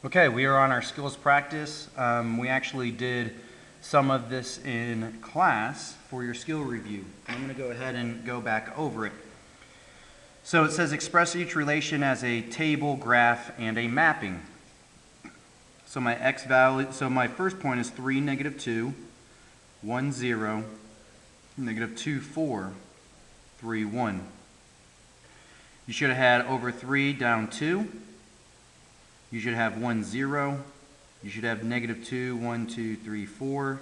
Okay, we are on our skills practice. We actually did some of this in class for your skill review. I'm going to go ahead and go back over it. So it says express each relation as a table, graph, and a mapping. So my x value, so my first point is 3, -2, 1, 0, -2, 4, 3, 1. You should have had over 3 down 2. You should have 1, 0. You should have -2, 1, 2, 3, 4.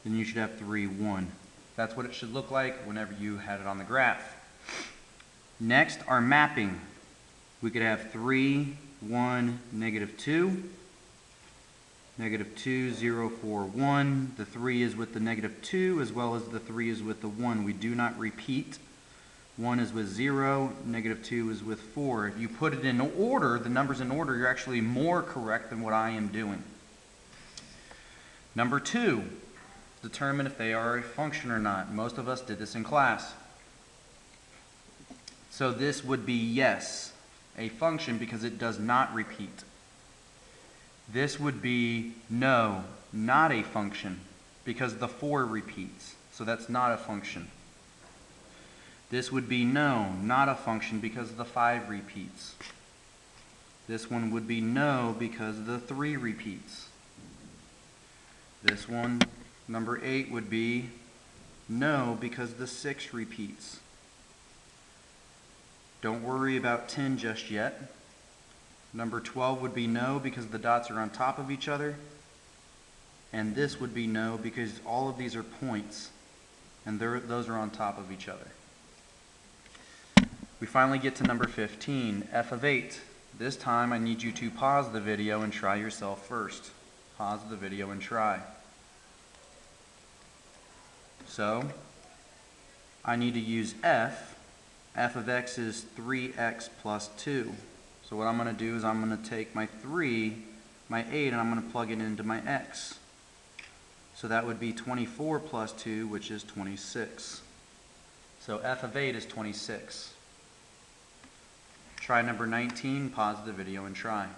Then you should have 3, 1. That's what it should look like whenever you had it on the graph. Next, our mapping. We could have 3, 1, -2. -2, 0, 4, 1. The 3 is with the -2 as well as the 3 is with the 1. We do not repeat. 1 is with 0, -2 is with 4. If you put it in order, the numbers in order, you're actually more correct than what I am doing. Number 2, determine if they are a function or not. Most of us did this in class. So this would be yes, a function, because it does not repeat. This would be no, not a function, because the 4 repeats. So that's not a function. This would be no, not a function, because the 5 repeats. This one would be no, because the 3 repeats. This one, number 8, would be no, because the 6 repeats. Don't worry about 10 just yet. Number 12 would be no, because the dots are on top of each other. And this would be no, because all of these are points, and those are on top of each other. We finally get to number 15, f of 8. This time I need you to pause the video and try yourself first. Pause the video and try. So, I need to use f. F of x is 3x plus 2. So what I'm going to do is I'm going to take my 3, my 8, and I'm going to plug it into my x. So that would be 24 plus 2, which is 26. So f of 8 is 26. Try number 19, pause the video and try.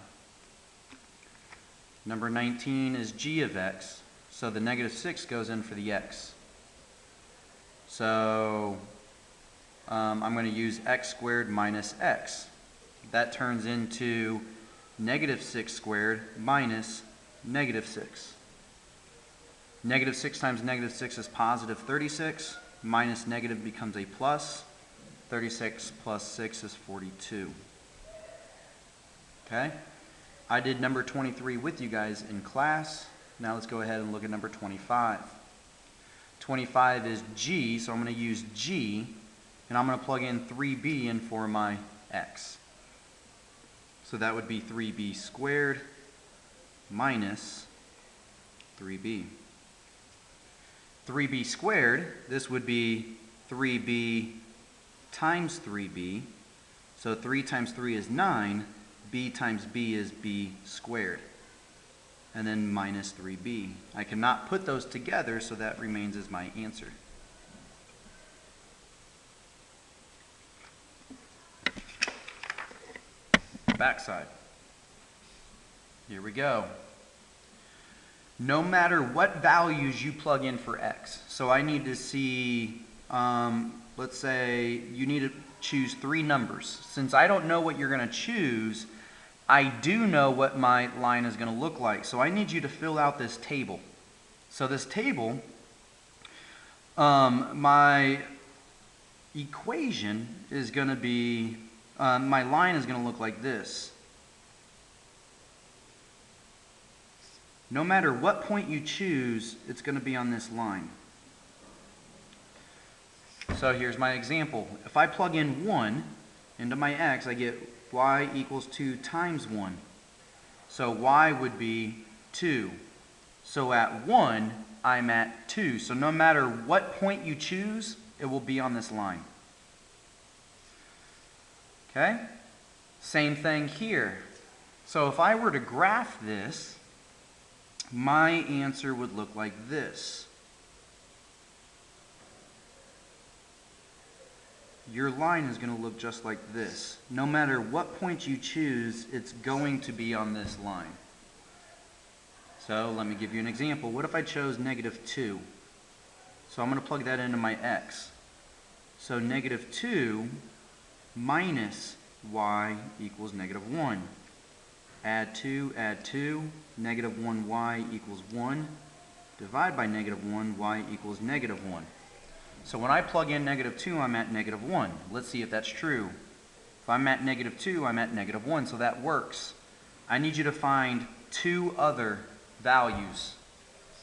Number 19 is g of x, so the -6 goes in for the x. So I'm going to use x squared minus x. That turns into -6 squared minus -6. -6 times -6 is positive 36, minus negative becomes a plus. 36 plus 6 is 42. Okay? I did number 23 with you guys in class. Now let's go ahead and look at number 25. 25 is g, so I'm going to use g, and I'm going to plug in 3b in for my x. So that would be 3b squared minus 3b. 3b squared, this would be 3b times 3b. So 3 times 3 is 9. B times b is b squared. And then minus 3b. I cannot put those together, so that remains as my answer. Backside. Here we go. No matter what values you plug in for x. So I need to see, let's say you need to choose 3 numbers. Since I don't know what you're going to choose, I do know what my line is going to look like. So I need you to fill out this table. So this table, my equation is going to be, my line is going to look like this. No matter what point you choose, it's going to be on this line. So here's my example. If I plug in 1 into my x, I get y equals 2 times 1. So y would be 2. So at 1, I'm at 2. So no matter what point you choose, it will be on this line. Okay? Same thing here. So if I were to graph this, my answer would look like this. Your line is going to look just like this. No matter what point you choose, it's going to be on this line. So let me give you an example. What if I chose negative 2? So I'm going to plug that into my x. So negative 2 minus y equals negative 1. Add 2, negative 1y equals 1. Divide by negative 1, y equals negative 1. So when I plug in negative 2, I'm at negative 1. Let's see if that's true. If I'm at negative 2, I'm at negative 1, so that works. I need you to find 2 other values.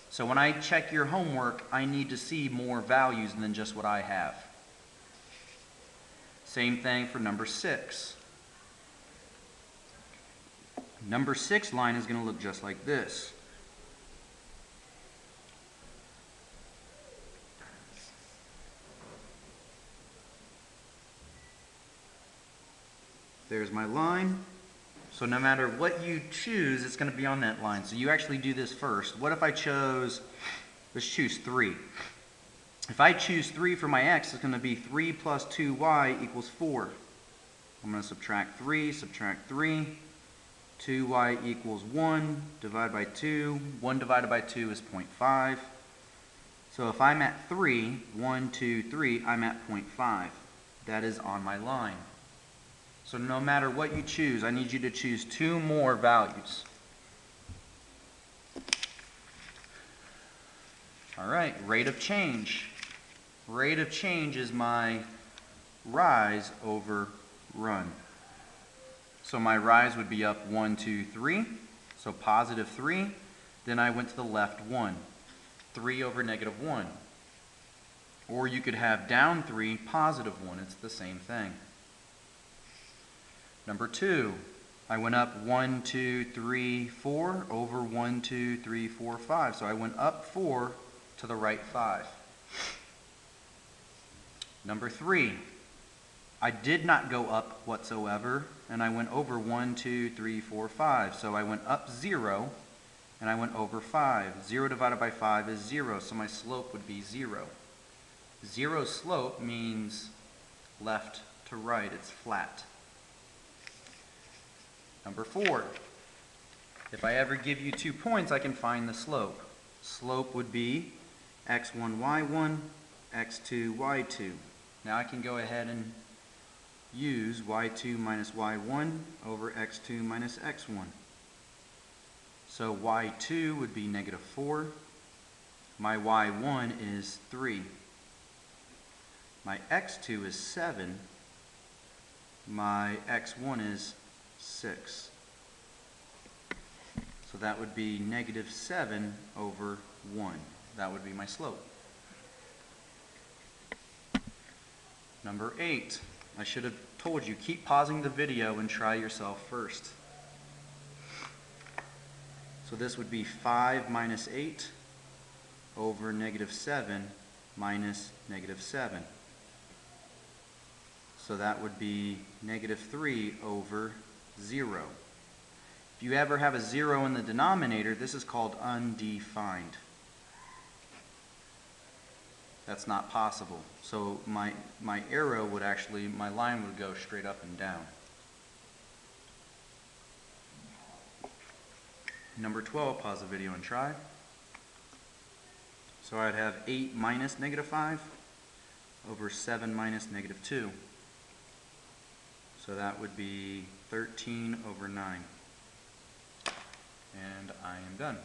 So when I check your homework, I need to see more values than just what I have. Same thing for number 6. Number 6 line is going to look just like this. There's my line. So no matter what you choose, it's going to be on that line. So you actually do this first. What if I chose, let's choose 3. If I choose 3 for my x, it's going to be 3 plus 2y equals 4. I'm going to subtract 3, 2y equals 1, divide by 2. 1 divided by 2 is 0.5. So if I'm at 3, 1, 2, 3, I'm at 0.5. That is on my line. So no matter what you choose, I need you to choose 2 more values. All right, rate of change. Rate of change is my rise over run. So my rise would be up 1, 2, 3. So positive 3. Then I went to the left 1. 3 over negative 1. Or you could have down 3, positive 1. It's the same thing. Number 2, I went up 1, 2, 3, 4 over 1, 2, 3, 4, 5. So I went up 4 to the right 5. Number 3, I did not go up whatsoever, and I went over 1, 2, 3, 4, 5. So I went up 0, and I went over 5. 0 divided by 5 is 0, so my slope would be 0. 0 slope means left to right, it's flat. Number 4, if I ever give you 2 points, I can find the slope. Slope would be x1, y1, x2, y2. Now I can go ahead and use y2 minus y1 over x2 minus x1. So y2 would be negative 4. My y1 is 3. My x2 is 7. My x1 is 6. So that would be negative 7 over 1. That would be my slope. Number 8. I should have told you, keep pausing the video and try yourself first. So this would be 5 minus 8 over negative 7 minus negative 7. So that would be negative 3 over 0. If you ever have a 0 in the denominator, this is called undefined. That's not possible. So my arrow would actually, my line would go straight up and down. Number 12, pause the video and try. So I'd have 8 minus negative 5 over 7 minus negative 2. So that would be 13 over 9. And I am done.